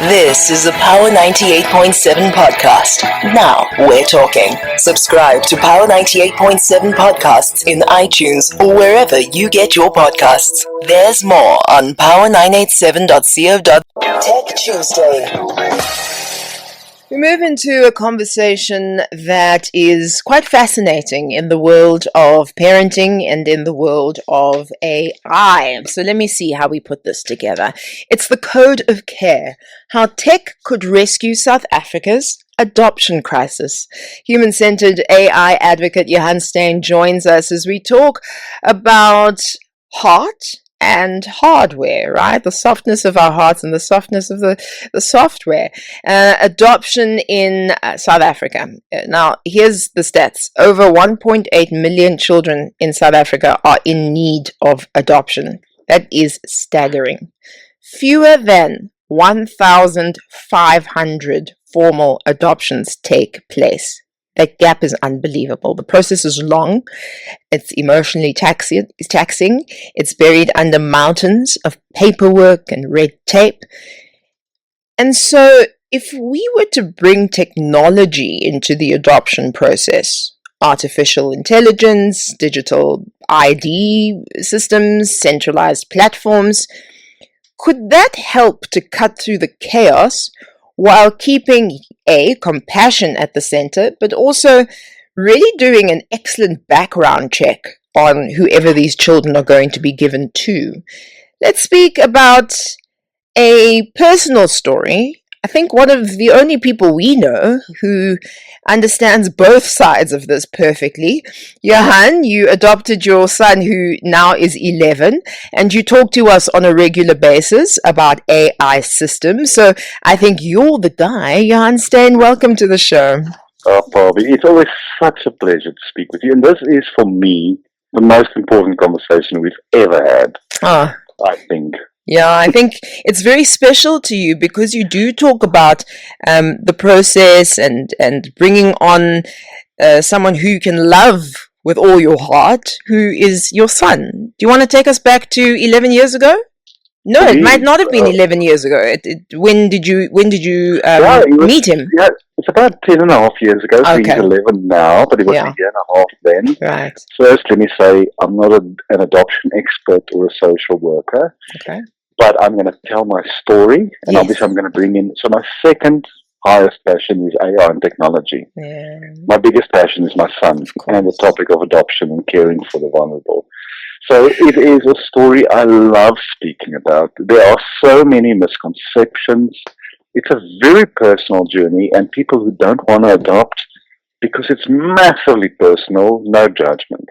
This is the Power 98.7 podcast. Now we're talking. Subscribe to Power 98.7 podcasts in iTunes or wherever you get your podcasts. There's more on power987.co. Tech Tuesday. We move into a conversation that is quite fascinating in the world of parenting and in the world of AI. So let me see how we put this together. It's the code of care, how tech could rescue South Africa's adoption crisis. Human-centered AI advocate Johan Steyn joins us as we talk about heart and hardware, right? The softness of our hearts and the softness of the software. Adoption in South Africa. Now, here's the stats. Over 1.8 million children in South Africa are in need of adoption. That is staggering. Fewer than 1,500 formal adoptions take place. That gap is unbelievable. The process is long. It's emotionally taxing. It's buried under mountains of paperwork and red tape. And so if we were to bring technology into the adoption process, artificial intelligence, digital ID systems, centralized platforms, could that help to cut through the chaos while keeping compassion at the center, but also really doing an excellent background check on whoever these children are going to be given to? Let's speak about a personal story. I think one of the only people we know who understands both sides of this perfectly. Johan, you adopted your son who now is 11, and you talk to us on a regular basis about AI systems. So I think you're the guy. Johan Steyn, welcome to the show. Oh, Pabi, it's always such a pleasure to speak with you. And this is, for me, the most important conversation we've ever had, I think. Yeah, I think it's very special to you because you do talk about the process and bringing on someone who you can love with all your heart, who is your son. Do you want to take us back to 11 years ago? No, it might not have been 11 years ago. When did you meet him? Yeah, it's about 10 and a half years ago. So he's 11 now, but he was a year and a half then. Right. First, let me say, I'm not an adoption expert or a social worker. Okay. But I'm going to tell my story, and obviously I'm going to bring in. So my second highest passion is AI and technology. Yeah. My biggest passion is my son and the topic of adoption and caring for the vulnerable. So it is a story I love speaking about. There are so many misconceptions. It's a very personal journey, and people who don't want to adopt, because it's massively personal, no judgment.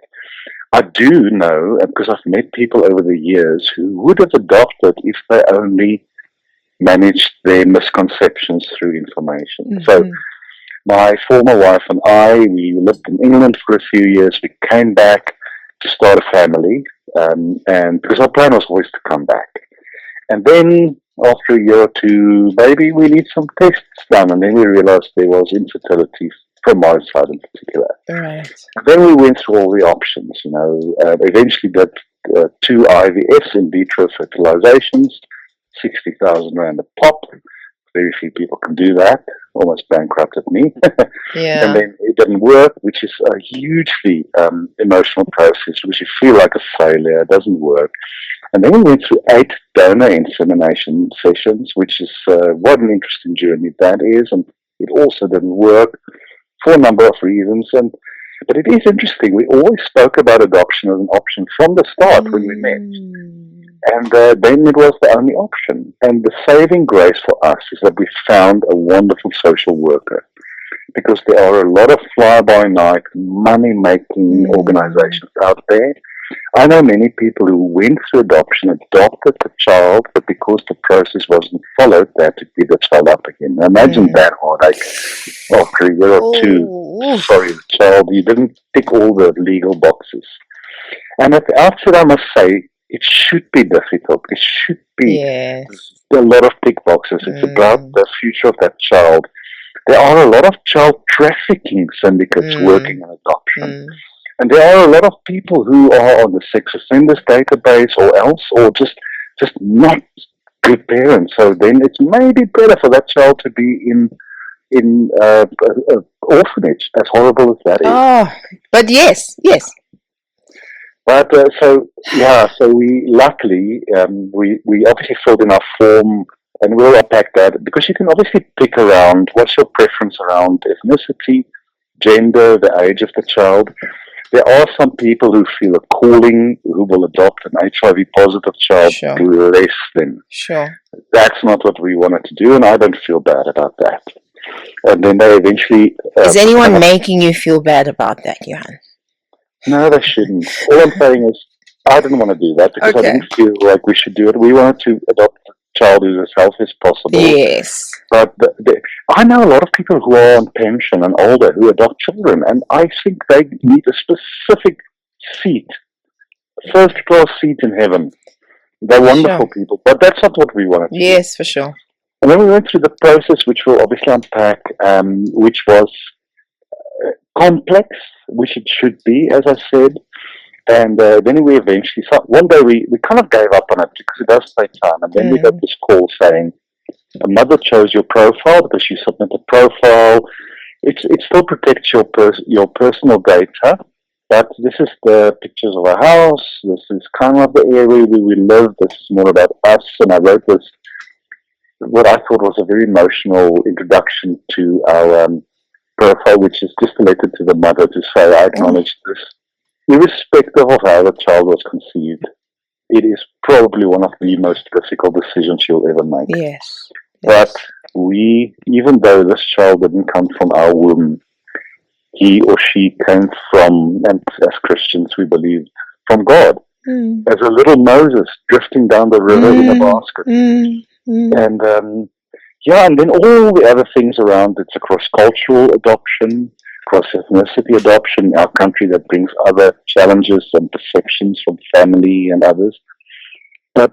I do know, because I've met people over the years who would have adopted if they only managed their misconceptions through information. Mm-hmm. So my former wife and I, we lived in England for a few years. We came back to start a family, and because our plan was always to come back. And then after a year or two, maybe we need some tests done, and then we realized there was infertility from my side in particular. Right. Then we went through all the options, eventually did 2 IVFs, in vitro fertilizations, 60,000 rand a pop. Very few people can do that. Almost bankrupted me. Yeah. And then it didn't work, which is a hugely emotional process, which you feel like a failure. It doesn't work. And then we went through 8 donor insemination sessions, which is what an interesting journey that is. And it also didn't work for a number of reasons. But it is interesting. We always spoke about adoption as an option from the start when we met. And then it was the only option. And the saving grace for us is that we found a wonderful social worker. Because there are a lot of fly-by-night, money-making organizations out there. I know many people who went through adoption, adopted the child, but because the process wasn't followed, they had to give the child up again. Now imagine that heartache after a year or two. Sorry, the child, you didn't tick all the legal boxes. And at the outset, I must say, it should be difficult. It should be a lot of tick boxes. It's about the future of that child. There are a lot of child trafficking syndicates working on adoption. And there are a lot of people who are on the sex offenders database or else, or just not good parents. So then it's maybe better for that child to be in orphanage, as horrible as that is. Oh, but yes. But so we luckily we obviously filled in our form, and we'll unpack that because you can obviously pick around what's your preference around ethnicity, gender, the age of the child. There are some people who feel a calling, who will adopt an HIV positive child. Sure. Bless them. Sure. That's not what we wanted to do, and I don't feel bad about that. And then they eventually... Is anyone making you feel bad about that, Johan? No, they shouldn't. All I'm saying is I didn't want to do that because I didn't feel like we should do it. We wanted to adopt a child who's as healthy as possible. Yes. But I know a lot of people who are on pension and older who adopt children, and I think they need a specific seat, first-class seat in heaven. They're wonderful people, but that's not what we wanted to do. Yes, for sure. And then we went through the process, which we'll obviously unpack, which was complex, which it should be, as I said. And then we eventually, one day we kind of gave up on it because it does take time. And then we got this call saying, a mother chose your profile because you submit a profile. It still protects your personal data, but this is the pictures of our house. This is kind of the area where we live. This is more about us. And I wrote this, what I thought was a very emotional introduction to our profile, which is just a letter to the mother to say, I acknowledge this. Irrespective of how the child was conceived, it is probably one of the most difficult decisions you'll ever make. Yes. But we, even though this child didn't come from our womb, he or she came from, and as Christians we believe, from God. As a little Moses drifting down the river in a basket. And and then all the other things around. It's a cross-cultural adoption, cross-ethnicity adoption in our country that brings other challenges and perceptions from family and others. But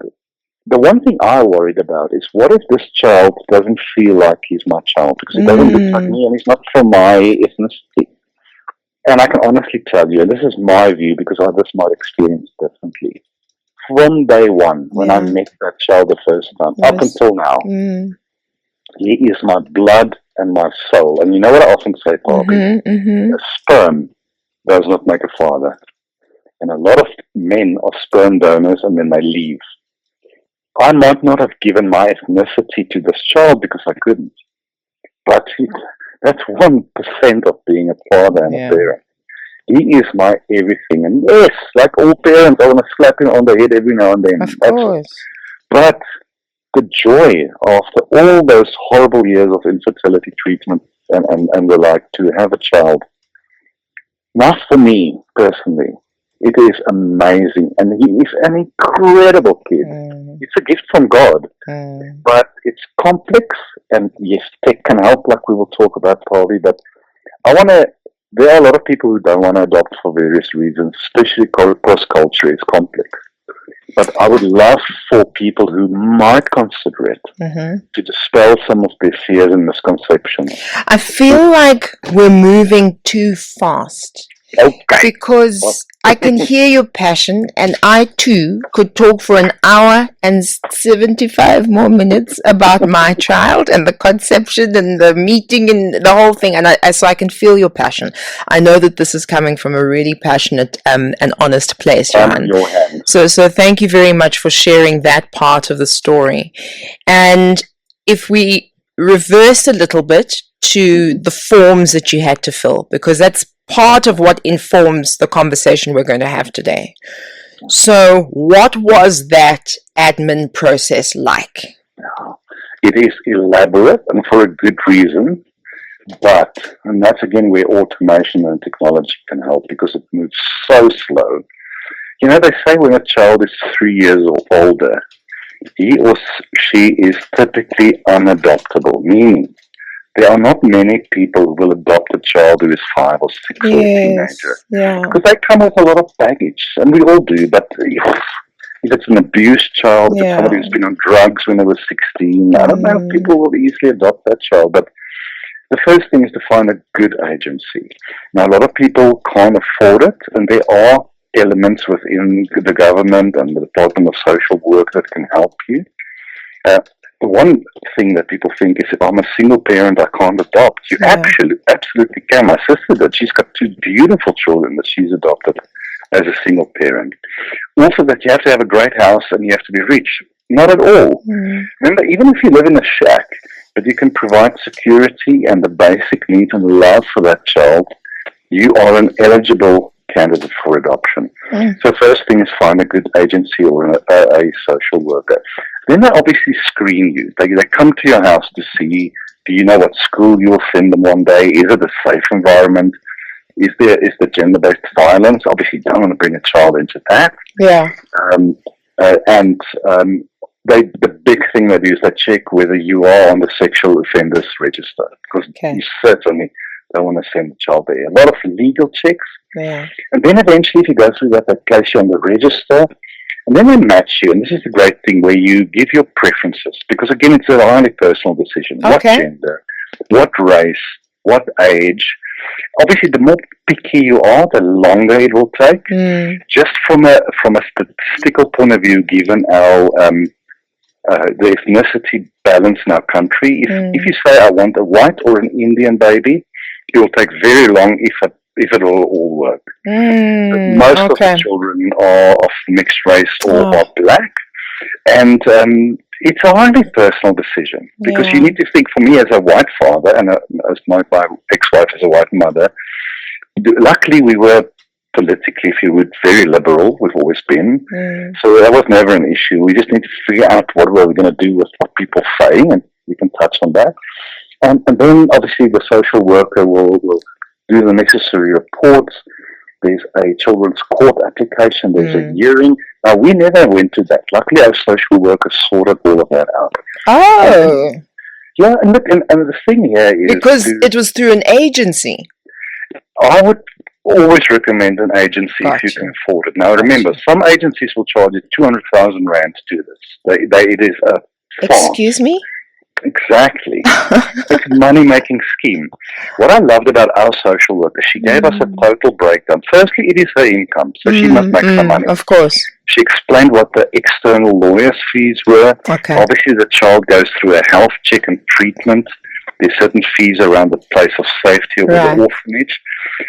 the one thing I worried about is, what if this child doesn't feel like he's my child? Because he doesn't look like me and he's not from my ethnicity. And I can honestly tell you, and this is my view because others might experience differently, from day one, when I met that child the first time, up until now, he is my blood and my soul. And you know what I often say, Pabi? A sperm does not make a father. And a lot of men are sperm donors and then they leave. I might not have given my ethnicity to this child because I couldn't. But that's 1% of being a father and a parent. He is my everything. And yes, like all parents, I want to slap him on the head every now and then. Of course. But the joy after all those horrible years of infertility treatment and the like, to have a child, not for me personally, it is amazing. And he is an incredible kid. It's a gift from God. But it's complex, and yes, tech can help, like we will talk about, Pabi, but there are a lot of people who don't want to adopt for various reasons, especially cross-culture. It's complex. But I would love for people who might consider it to dispel some of their fears and misconceptions. I feel like we're moving too fast. Okay. Because I can hear your passion, and I too could talk for an hour and 75 more minutes about my child and the conception and the meeting and the whole thing, and so I can feel your passion. I know that this is coming from a really passionate and honest place, Johan. So thank you very much for sharing that part of the story. And if we reverse a little bit to the forms that you had to fill, because that's part of what informs the conversation we're going to have today. So what was that admin process like? It is elaborate and for a good reason, and that's again where automation and technology can help, because it moves so slow. You know, they say when a child is 3 years or older, he or she is typically unadoptable, meaning there are not many people who will adopt a child who is 5 or 6 or a teenager. Because they come with a lot of baggage, and we all do. But if it's an abused child, if it's somebody who's been on drugs when they were 16, I don't know if people will easily adopt that child. But the first thing is to find a good agency. Now, a lot of people can't afford it, and there are elements within the government and the Department of Social Work that can help you. Uh, the one thing that people think is if I'm a single parent, I can't adopt. You absolutely can. My sister did. She's got two beautiful children that she's adopted as a single parent. Also, that you have to have a great house and you have to be rich. Not at all. Remember, even if you live in a shack, but you can provide security and the basic needs and love for that child, you are an eligible candidate for adoption. So first thing is find a good agency or a social worker. Then they obviously screen you. They come to your house to see, do you know what school you'll send them one day? Is it a safe environment? Is there gender-based violence? Obviously, you don't want to bring a child into that. Yeah. The big thing they do is they check whether you are on the sexual offenders register, because you certainly don't want to send the child there. A lot of legal checks. Yeah. And then eventually, if you go through that, they place you on the register. And then they match you. And this is the great thing where you give your preferences. Because again, it's a highly personal decision. What gender, what race, what age. Obviously, the more picky you are, the longer it will take. Just from a statistical point of view, given our the ethnicity balance in our country, if you say I want a white or an Indian baby, it will take very long if it will all work. Most of the children are of mixed race or are black, and it's a highly personal decision, because you need to think, for me as a white father, and as my ex-wife is a white mother, luckily we were politically, if you would, very liberal. We've always been. So that was never an issue. We just need to figure out what we're going to do with what people say, and we can touch on that. And then obviously the social worker will do the necessary reports. There's a children's court application. There's a hearing. Now, we never went to that. Luckily, our social worker sorted all of that out. And look, and the thing here is... Because it was through an agency. I would always recommend an agency if you can afford it. Now, remember, some agencies will charge you 200,000 rand to do this. It is a farce. Excuse me? Exactly. It's a money-making scheme. What I loved about our social worker, she gave us a total breakdown. Firstly, it is her income, so she must make some money. Of course. She explained what the external lawyer's fees were. Obviously, the child goes through a health check and treatment. There's certain fees around the place of safety or the orphanage.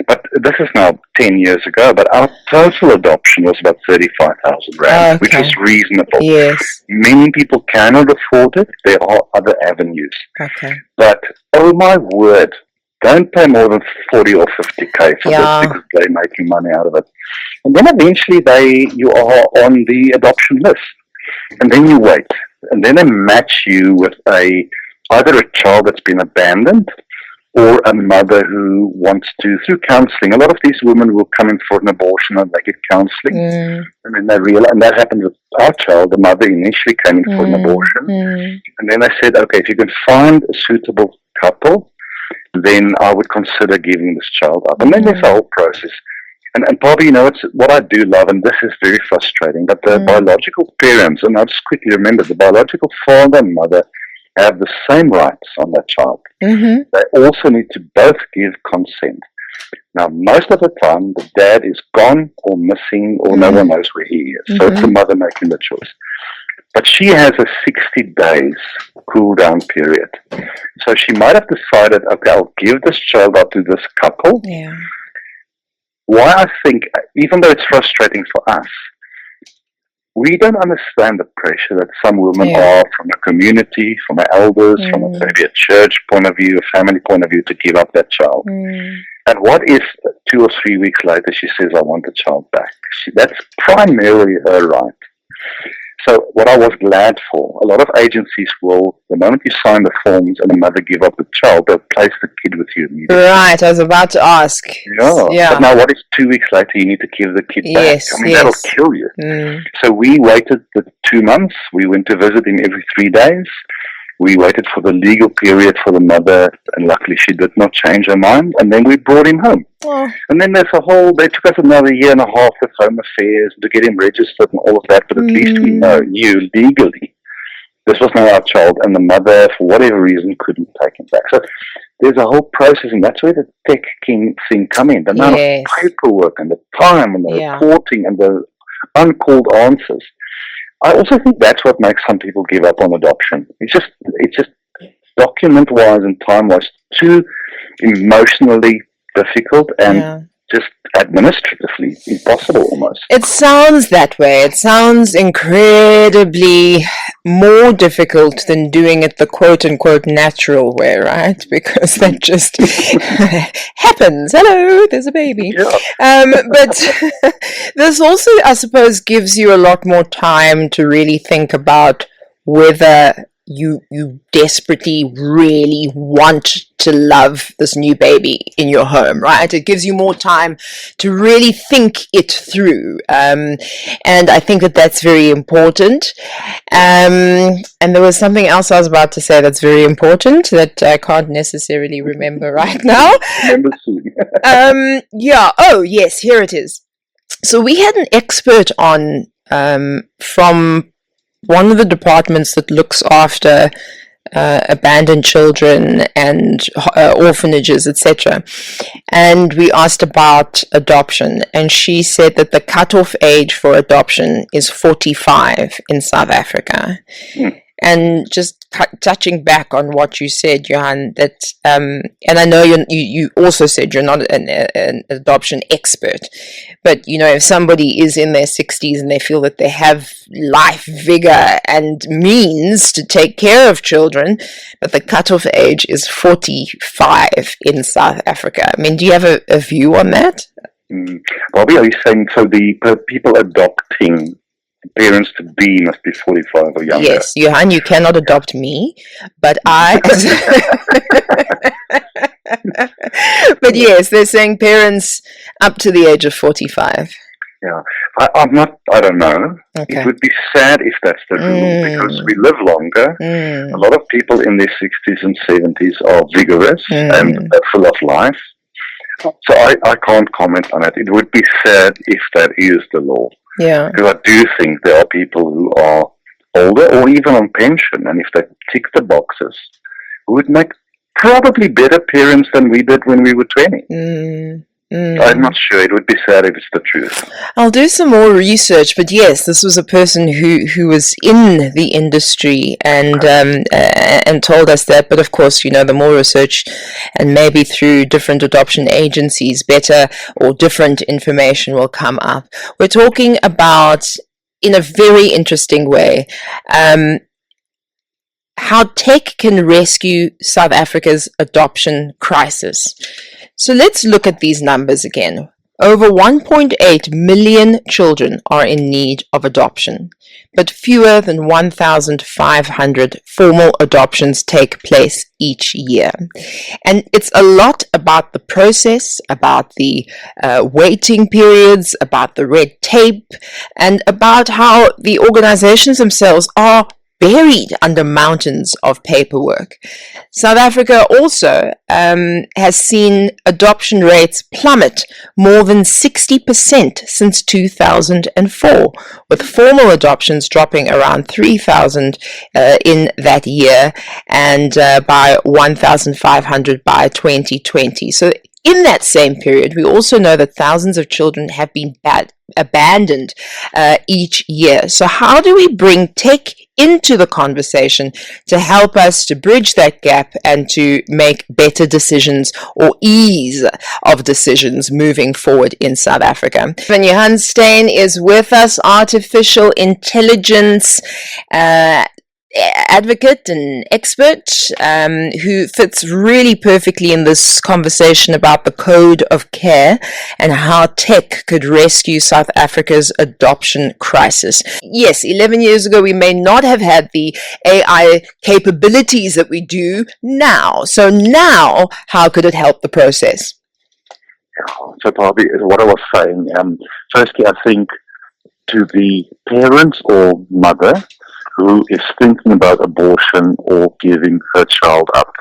But this is now 10 years ago, but our total adoption was about 35,000 rand, which is reasonable. Yes. Many people cannot afford it. There are other avenues. But, oh my word, don't pay more than 40 or 50K for this, because they're making money out of it. And then eventually you are on the adoption list. And then you wait. And then they match you with either a child that's been abandoned, or a mother who wants to, through counselling. A lot of these women will come in for an abortion and they get counselling. And then they realize, and that happened with our child. The mother initially came in for an abortion. And then they said, okay, if you can find a suitable couple, then I would consider giving this child up. And then there's a whole process. And Pabi, you know, it's what I do love, and this is very frustrating, but the biological parents, and I'll just quickly remember, the biological father and mother have the same rights on that child. They also need to both give consent. Now, most of the time, the dad is gone or missing, or no one knows where he is. So it's the mother making the choice. But she has a 60 days cool down period. So she might have decided, okay, I'll give this child up to this couple. Why I think, even though it's frustrating for us, we don't understand the pressure that some women are from a community, from our elders, from maybe a church point of view, a family point of view, to give up that child. And what if 2 or 3 weeks later she says, I want the child back? That's primarily her right. So what I was glad for, a lot of agencies will, the moment you sign the forms and the mother give up the child, they'll place the kid with you immediately. Right, I was about to ask. But now what if 2 weeks later you need to give the kid back? I mean, that'll kill you. So we waited the 2 months. We went to visit him every 3 days. We waited for the legal period for the mother, and luckily she did not change her mind, and then we brought him home. And then there's they took us another 1.5 years with Home Affairs to get him registered and all of that, but at least we knew legally this was not our child, and the mother, for whatever reason, couldn't take him back. So there's a whole process, and that's where the tech thing come in. The amount of paperwork and the time and the reporting and the uncalled answers. I also think that's what makes some people give up on adoption. It's just document-wise and time-wise too emotionally difficult and Yeah. just administratively impossible almost. It sounds that way. It sounds incredibly more difficult than doing it the quote-unquote natural way, right? Because that just happens. Hello, there's a baby. But this also, I suppose, gives you a lot more time to really think about whether you desperately really want to love this new baby in your home, right? It gives you more time to really think it through, and I think that that's very important. And there was something else I was about to say that's very important that I can't necessarily remember right now. Yeah. Oh yes, here it is. So we had an expert on from one of the departments that looks after abandoned children and orphanages, etc. And we asked about adoption, and she said that the cutoff age for adoption is 45 in South Africa. And just touching back on what you said, Johan, that and I know you also said you're not an adoption expert, but you know, if somebody is in their 60s and they feel that they have life vigor and means to take care of children, but the cutoff age is 45 in South Africa. I mean, do you have a view on that? Pabi, are you saying so the people adopting parents to be must be 45 or younger? Yes, Johan, you cannot adopt me, but I... But yes, they're saying parents up to the age of 45. Yeah, I don't know. Okay. It would be sad if that's the rule, because we live longer. A lot of people in their 60s and 70s are vigorous and full of life. So I can't comment on it. It would be sad if that is the law. Yeah. Because I do think there are people who are older or even on pension, and if they tick the boxes, who would make probably better parents than we did when we were 20. I'm not sure. It would be sad if it's the truth. I'll do some more research, but yes, this was a person who was in the industry and told us that. But of course, you know, the more research and maybe through different adoption agencies, better or different information will come up. We're talking about, in a very interesting way, how tech can rescue South Africa's adoption crisis. So let's look at these numbers again. Over 1.8 million children are in need of adoption, but fewer than 1,500 formal adoptions take place each year. And it's a lot about the process, about the waiting periods, about the red tape, and about how the organizations themselves are buried under mountains of paperwork. South Africa also has seen adoption rates plummet more than 60% since 2004, with formal adoptions dropping around 3,000 in that year and by 1,500 by 2020. So in that same period, we also know that thousands of children have been abandoned each year. So how do we bring tech into the conversation to help us to bridge that gap and to make better decisions or ease of decisions moving forward in South Africa? And Johan Steyn is with us, artificial intelligence advocate and expert who fits really perfectly in this conversation about the code of care and how tech could rescue South Africa's adoption crisis. Yes, 11 years ago we may not have had the AI capabilities that we do now. So now, how could it help the process? So Pabi, what I was saying, firstly I think to the parents or mother who is thinking about abortion or giving her child up,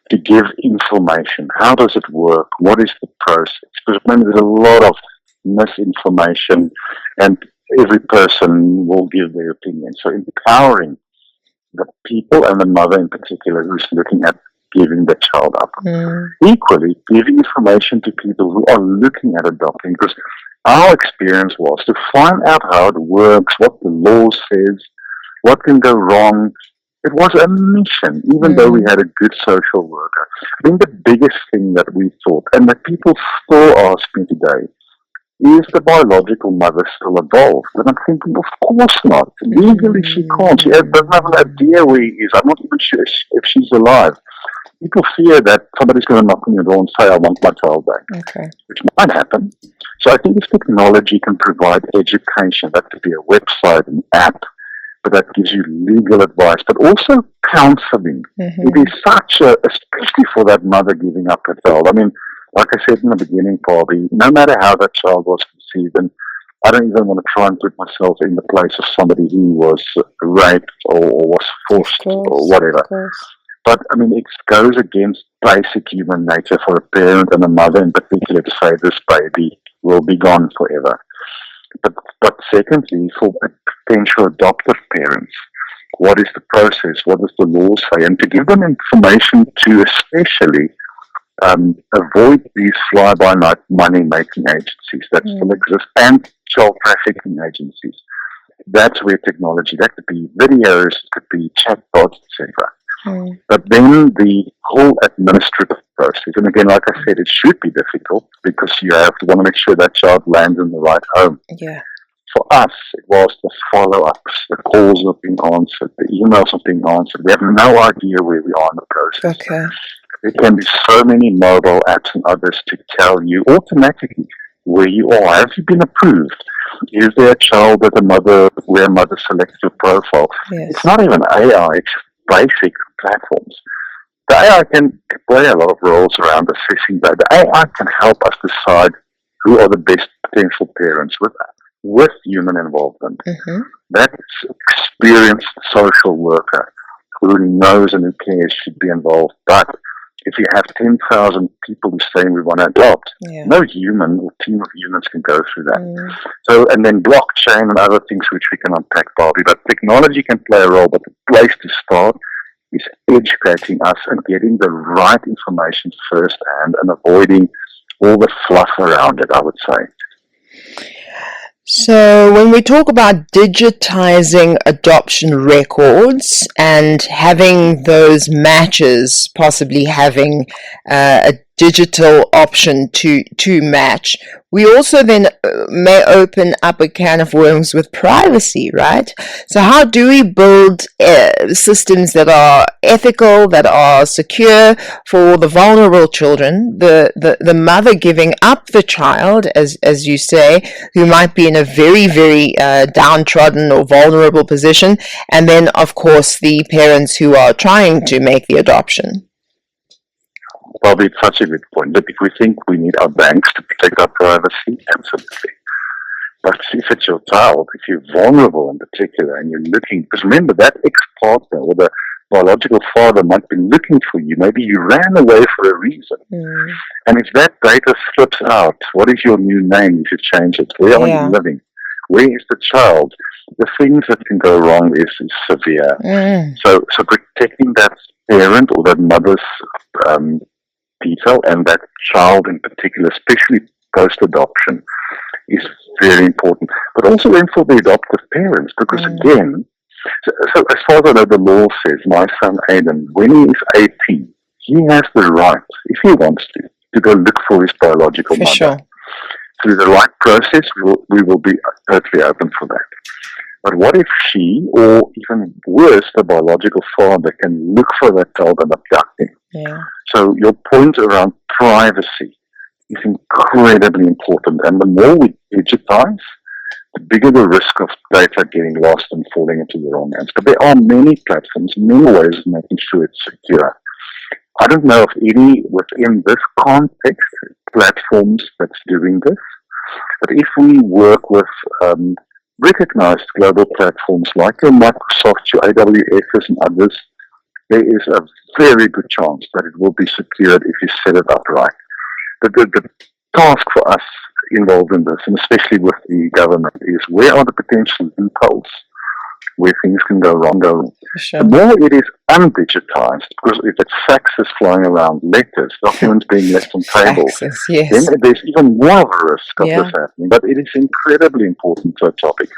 to give information. How does it work? What is the process? Because remember, there's a lot of misinformation and every person will give their opinion. So empowering the people and the mother in particular who's looking at giving the child up. Equally, giving information to people who are looking at adopting, because Our experience was to find out how it works, what the law says, what can go wrong. It was a mission, even though we Mm. had a good social worker. I think the biggest thing that we thought, and that people still ask me today, is the biological mother still involved? And I'm thinking, of course not. Legally, she can't. She doesn't have an idea where he is. I'm not even sure if she's alive. People fear that somebody's going to knock on your door and say, I want my child back, Okay. which might happen. So I think if technology can provide education, that could be a website, an app, but that gives you legal advice, but also counseling. Mm-hmm. It is such a, especially for that mother giving up her child. I mean, like I said in the beginning, Pabi, no matter how that child was conceived, and I don't even want to try and put myself in the place of somebody who was raped or was forced or whatever. Of course. But, I mean, it goes against basic human nature for a parent and a mother in particular to say this baby will be gone forever. But secondly, for potential adoptive parents, what is the process? What does the law say? And to give them information to especially avoid these fly-by-night money-making agencies that still exist and child trafficking agencies. That's where technology, that could be videos, it could be chatbots, etc. But then the whole administrative process, and again, like I said, it should be difficult because you have to want to make sure that child lands in the right home. Yeah. For us, it was the follow-ups, the calls have been answered, the emails have been answered. We have no idea where we are in the process. Okay. There can be so many mobile apps and others to tell you automatically where you are. Have you been approved? Is there a child that where a mother selects your profile? Yes. It's not even AI, it's basic platforms. The AI can play a lot of roles around assessing that. The AI can help us decide who are the best potential parents with human involvement. Mm-hmm. That experienced social worker who knows and who cares should be involved. But if you have 10,000 people who say we want to adopt, no human or team of humans can go through that. So, and then blockchain and other things which we can unpack, Pabi. But technology can play a role, but the place to start is educating us and getting the right information firsthand and avoiding all the fluff around it, I would say. So when we talk about digitizing adoption records and having those matches, possibly having a digital option to match, we also then may open up a can of worms with privacy, right? So how do we build systems that are ethical, that are secure for the vulnerable children, the mother giving up the child, as you say, who might be in a very, very downtrodden or vulnerable position, and then, of course, the parents who are trying to make the adoption? Probably it's such a good point. But if we think we need our banks to protect our privacy, absolutely. But if it's your child, if you're vulnerable in particular, and you're looking, because remember that ex-partner or the biological father might be looking for you. Maybe you ran away for a reason. And if that data slips out, what is your new name if you change it? Where are you living? Where is the child? The things that can go wrong is severe. So protecting that parent or that mother's detail and that child in particular, especially post-adoption, is very important. But also then for the adoptive parents, because again, so as far as I know, the law says my son Aiden, when he is 18, he has the right, if he wants to go look for his biological mother. Sure. Through the right process, we will be totally open for that. But what if she, or even worse, the biological father, can look for that child and abduct him? So your point around privacy is incredibly important. And the more we digitize, the bigger the risk of data getting lost and falling into the wrong hands. But there are many platforms, many ways of making sure it's secure. I don't know of any within this context platforms that's doing this. But if we work with recognized global platforms like your Microsoft, your AWSs and others, there is a very good chance that it will be secured if you set it up right. The task for us involved in this, and especially with the government, is where are the potential loopholes where things can go wrong. Sure. The more it is undigitized, because if it's faxes flying around, letters, documents being left on tables, Faxes, then yes. there's even more of a risk of Yeah. this happening. But it is incredibly important to a topic.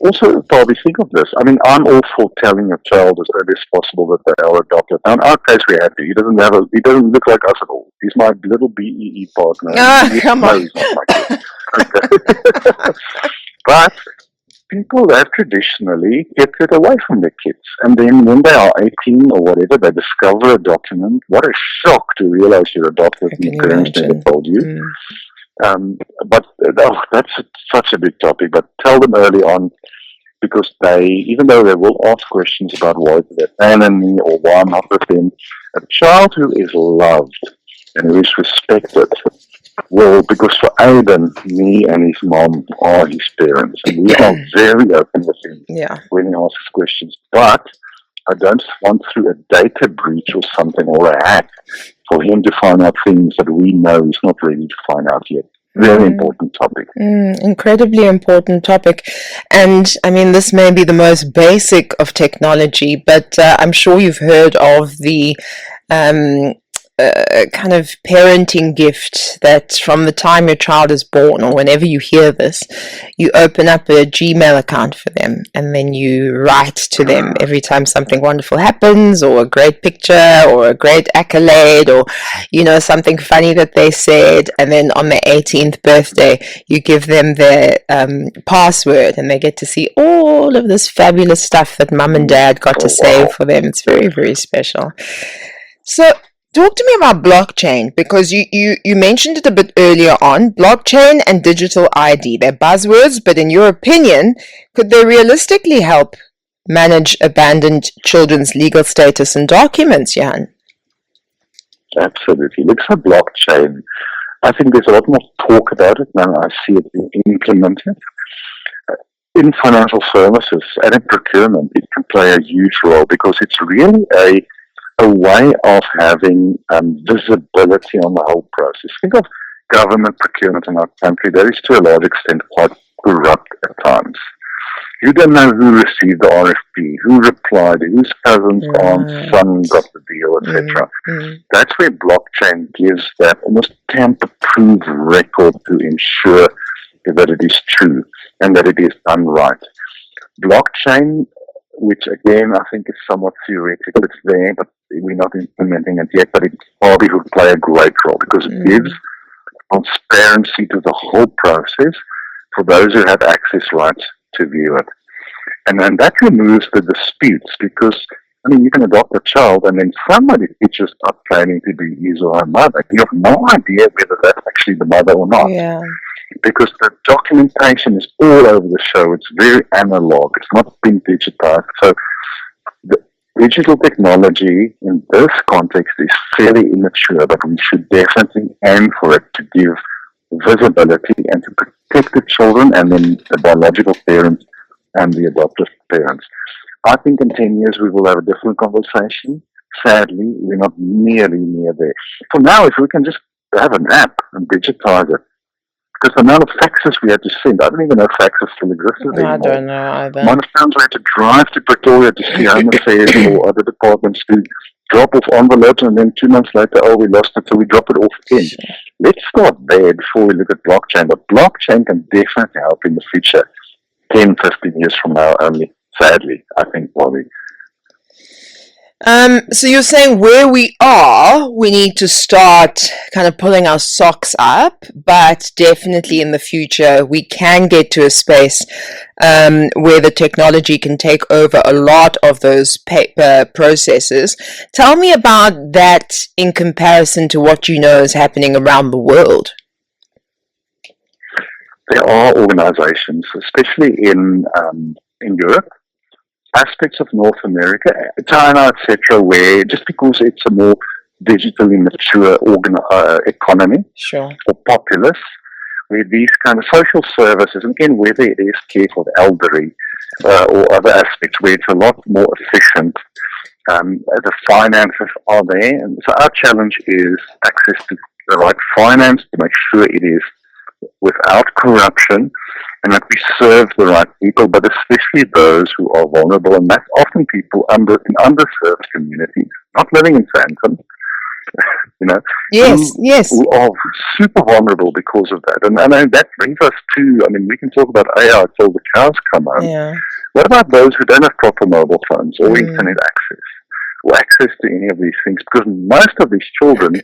Also, Pabi, think of this. I mean, I'm all for telling a child as early as possible that they are adopted. Now, in our case, we had to. He doesn't look like us at all. He's my little BEE partner. Come No, on. he's not my kid. Okay. But people have traditionally kept it away from their kids. And then when they are 18 or whatever, they discover a document. What a shock to realize you're adopted and your parents never told you. But that's such a big topic. But tell them early on, because even though they will ask questions about why they abandoned me or why I'm not with them, a child who is loved and who is respected will, because for Aiden, me and his mom are his parents, and we are very open with him when he asks questions. But I don't want through a data breach or something or a hack for him to find out things that we know he's not ready to find out yet. Very important topic. Incredibly important topic. And I mean, this may be the most basic of technology, but I'm sure you've heard of the kind of parenting gift that from the time your child is born, or whenever you hear this, you open up a Gmail account for them, and then you write to them every time something wonderful happens, or a great picture, or a great accolade, or something funny that they said, and then on their 18th birthday you give them their password, and they get to see all of this fabulous stuff that mum and dad got to save for them. It's very, very special. So talk to me about blockchain, because you mentioned it a bit earlier on. Blockchain and digital ID, they're buzzwords, but in your opinion, could they realistically help manage abandoned children's legal status and documents, Johan? Absolutely. Look, for blockchain, I think there's a lot more talk about it now. I see it being implemented. In financial services and in procurement, it can play a huge role, because it's really a way of having visibility on the whole process. Think of government procurement in our country. That is to a large extent quite corrupt at times. You don't know who received the RFP, who replied, whose cousin's aunt's son got the deal, etc. That's where blockchain gives that almost tamper-proof record to ensure that it is true and that it is done right. Blockchain, which again I think is somewhat theoretical, it's there, but we're not implementing it yet, but it probably would play a great role, because it gives transparency to the whole process for those who have access rights to view it. And then that removes the disputes, because I mean, you can adopt a child and then somebody teaches start claiming to be his or her mother. You have no idea whether that's actually the mother or not. Yeah. Because the documentation is all over the show. It's very analog. It's not being digitized. So the digital technology in this context is fairly immature, but we should definitely aim for it to give visibility and to protect the children and then the biological parents and the adoptive parents. I think in 10 years we will have a different conversation. Sadly, we're not nearly near there. For now, if we can just have an app and digitize it, because the amount of faxes we had to send, I don't even know if faxes still exist anymore. I don't know either. Amount of times we had to drive to Pretoria to see Home Affairs or other departments to drop off envelopes, and then 2 months later, we lost it, so we drop it off again. Let's start there before we look at blockchain. But blockchain can definitely help in the future, 10, 15 years from now only, sadly, I think, Pabi. So you're saying where we are, we need to start kind of pulling our socks up, but definitely in the future, we can get to a space where the technology can take over a lot of those paper processes. Tell me about that in comparison to what you know is happening around the world. There are organizations, especially in Europe, aspects of North America, China, etc., where just because it's a more digitally mature economy or populace, where these kind of social services, and again, whether it is care for the elderly or other aspects, where it's a lot more efficient, the finances are there. And so our challenge is access to the right finance to make sure it is without corruption and that we serve the right people, but especially those who are vulnerable, and that's often people in underserved communities, not living in Sandton, you know, Yes, yes. who are super vulnerable because of that. And that brings us to, I mean, we can talk about AI till the cows come home. Yeah. What about those who don't have proper mobile phones or internet access, or access to any of these things? Because most of these children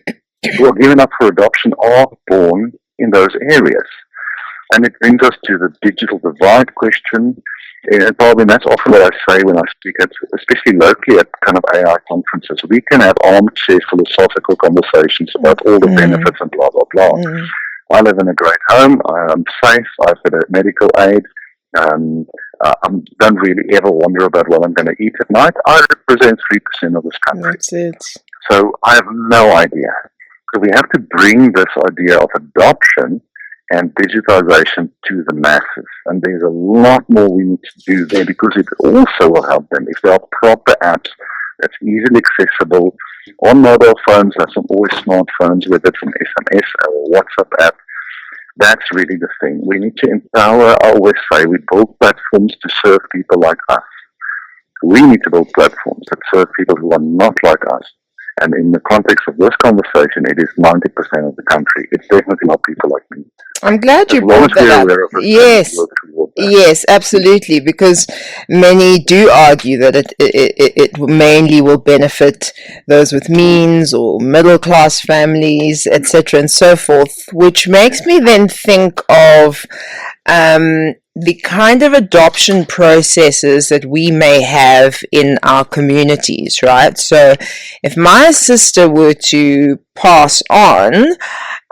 who are given up for adoption are born in those areas. And it brings us to the digital divide question. And probably that's often what I say when I speak at, especially locally at kind of AI conferences. We can have armchair philosophical conversations about all the benefits and blah, blah, blah. I live in a great home. I'm safe. I've got a medical aid. I don't really ever wonder about what I'm going to eat at night. I represent 3% of this country. That's it. So I have no idea. So we have to bring this idea of adoption and digitization to the masses. And there's a lot more we need to do there, because it also will help them if there are proper apps that's easily accessible on mobile phones. That's not always smartphones, whether it's an SMS or WhatsApp app. That's really the thing. We need to empower. I always say we build platforms to serve people like us. We need to build platforms that serve people who are not like us. And in the context of this conversation, it is 90% of the country. It's definitely not people like me. I'm glad you brought that up. Yes, yes, absolutely, because many do argue that it mainly will benefit those with means or middle class families, etc., and so forth, which makes me then think of the kind of adoption processes that we may have in our communities, right? So if my sister were to pass on,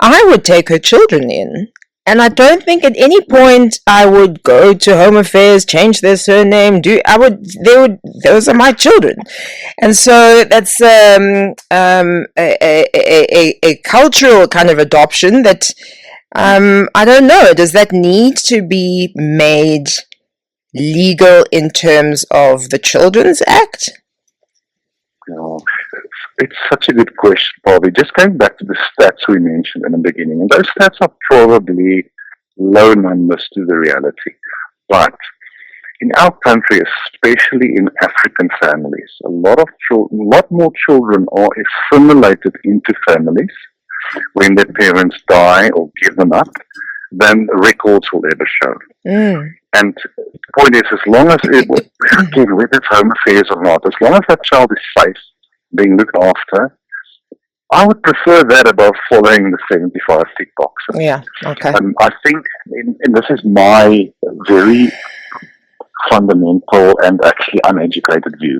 I would take her children in. And I don't think at any point I would go to Home Affairs, change their surname. Those are my children. And so that's a cultural kind of adoption that, I don't know, does that need to be made legal in terms of the Children's Act? No, it's such a good question, Pabi. Just going back to the stats we mentioned in the beginning, and those stats are probably low numbers to the reality. But in our country, especially in African families, a lot more children are assimilated into families when their parents die or give them up than records will ever show. And the point is, as long as again, whether it's Home Affairs or not, as long as that child is safe, being looked after, I would prefer that above following the 75 tick boxes. Yeah, okay. I think, and this is my very fundamental and actually uneducated view,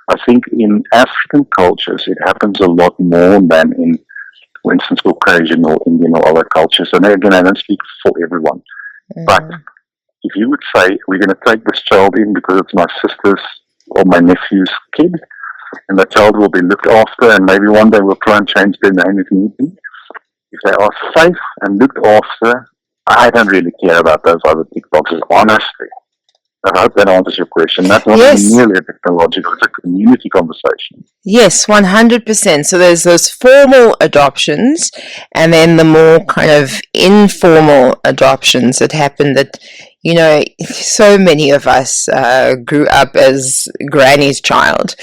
I think in African cultures it happens a lot more than in, for instance, Caucasian or Indian or other cultures. And again, I don't speak for everyone. But if you would say, we're going to take this child in because it's my sister's or my nephew's kid, and the child will be looked after, and maybe one day we'll try and change their name if need be. If they are safe and looked after, I don't really care about those other tick boxes, honestly. I hope that answers your question. That's not merely a technological, it's a community conversation. Yes, 100%. So there's those formal adoptions, and then the more kind of informal adoptions that happen that, you know, so many of us grew up as granny's child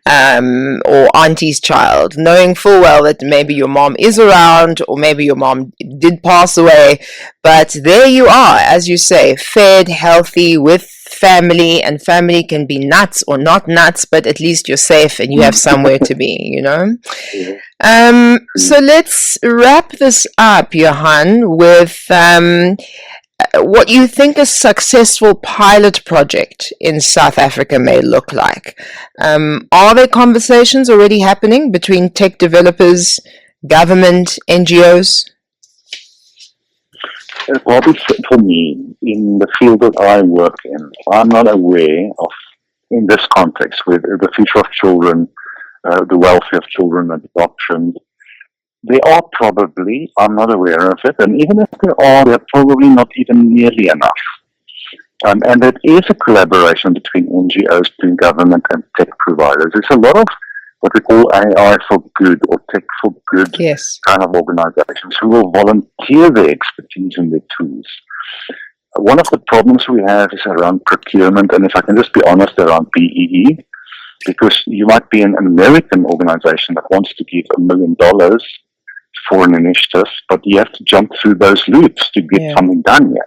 or auntie's child, knowing full well that maybe your mom is around or maybe your mom did pass away, but there you are, as you say, fed, healthy, with family, and family can be nuts or not nuts, but at least you're safe and you have somewhere to be, you know. So let's wrap this up, Johan, with what you think a successful pilot project in South Africa may look like. Are there conversations already happening between tech developers, government, NGOs? Well, for me, in the field that I work in, I'm not aware of, in this context, with the future of children, the welfare of children, adoption. There are probably, I'm not aware of it, and even if there are, they're probably not even nearly enough. And it is a collaboration between NGOs, between government and tech providers. There's a lot of what we call AI for good or tech for good kind of organizations who will volunteer their expertise and their tools. One of the problems we have is around procurement, and if I can just be honest, around PEE, because you might be an American organization that wants to give $1 million for an initiative, but you have to jump through those loops to get something done here.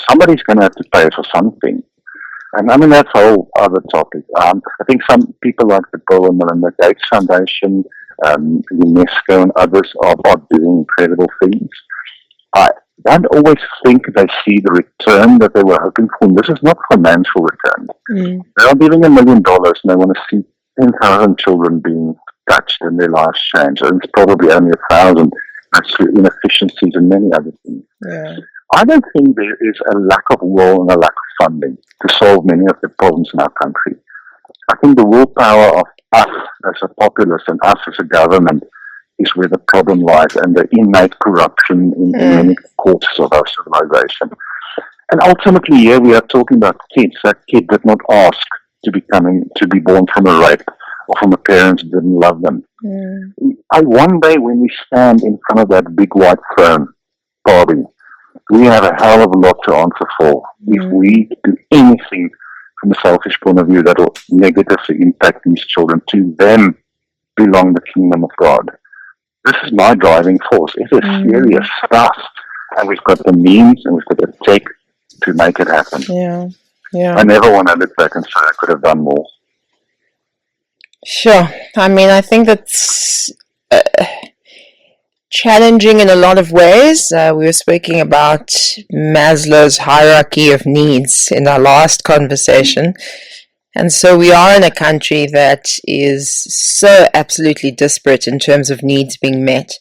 Somebody's going to have to pay for something. And I mean, that's a whole other topic. I think some people like the Bill and Melinda Gates Foundation, UNESCO and others are doing incredible things. I don't always think they see the return that they were hoping for. And this is not financial return. They are giving $1 million and they want to see 10,000 children being touched and their lives changed. And it's probably only 1,000. That's through inefficiencies and many other things. Yeah. I don't think there is a lack of will and a lack of funding to solve many of the problems in our country. I think the willpower of us as a populace and us as a government is where the problem lies, and the innate corruption in many quarters of our civilization. And ultimately, here we are talking about kids. That kid did not ask to be born from a rape or from a parent who didn't love them. One day when we stand in front of that big white throne, Pabi, we have a hell of a lot to answer for if we do anything from a selfish point of view that will negatively impact these children. To them belong the kingdom of God. This is my driving force. It is serious stuff. And we've got the means and we've got the tech to make it happen. Yeah. I never want to look back and say I could have done more. Sure. I mean, I think that's challenging in a lot of ways. We were speaking about Maslow's hierarchy of needs in our last conversation. And so we are in a country that is so absolutely disparate in terms of needs being met.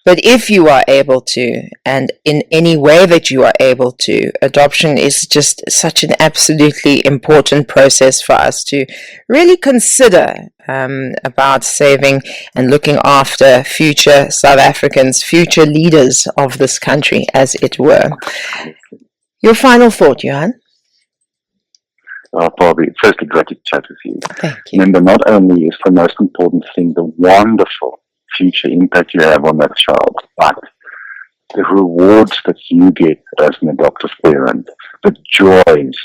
But if you are able to, and in any way that you are able to, adoption is just such an absolutely important process for us to really consider about saving and looking after future South Africans, future leaders of this country, as it were. Your final thought, Johan? Pabi, firstly, great to chat with you. Thank you. Remember, not only is the most important thing the wonderful future impact you have on that child, but the rewards that you get as an adoptive parent, the joys,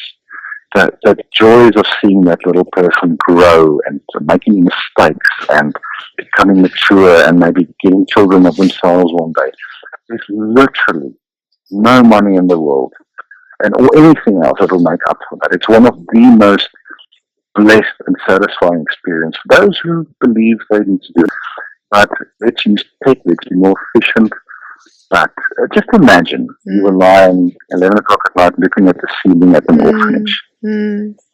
the joys of seeing that little person grow and making mistakes and becoming mature and maybe getting children of themselves one day. There's literally no money in the world and or anything else that will make up for that. It's one of the most blessed and satisfying experience for those who believe they need to do it. But let's use tech, let's be more efficient. But just imagine you were lying 11 o'clock at night looking at the ceiling at an orphanage.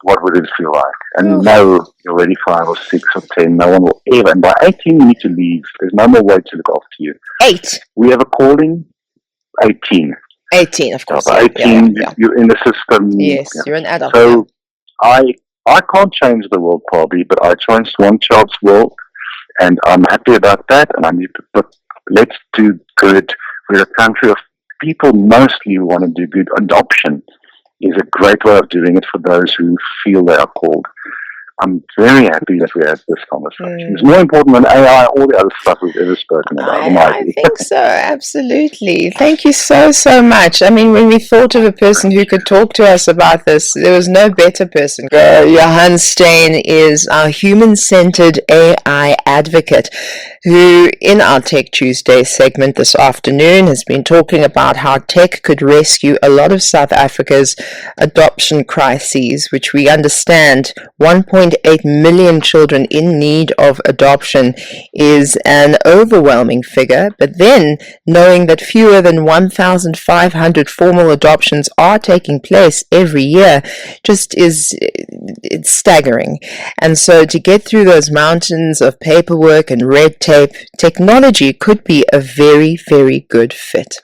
What would it feel like? And no, you're already 5 or 6 or 10, no one will ever. And by 18, you need to leave. There's no more way to look after you. 8. We have a calling, 18. 18, of course. By 18, you're in the system. Yes, you're an adult. So I can't change the world, Pabi, but I changed one child's world. And I'm happy about that, but let's do good. We're a country of people mostly who want to do good. Adoption is a great way of doing it for those who feel they are called. I'm very happy that we had this conversation. It's more important than AI, all the other stuff we've ever spoken about. I think so, absolutely. Thank you so, so much. I mean, when we thought of a person who could talk to us about this, there was no better person. Johan Steyn is our human-centered AI advocate who, in our Tech Tuesday segment this afternoon, has been talking about how tech could rescue a lot of South Africa's adoption crises, which we understand 1.8 million children in need of adoption is an overwhelming figure, but then knowing that fewer than 1,500 formal adoptions are taking place every year it's staggering. And so to get through those mountains of paperwork and red tape, technology could be a very, very good fit.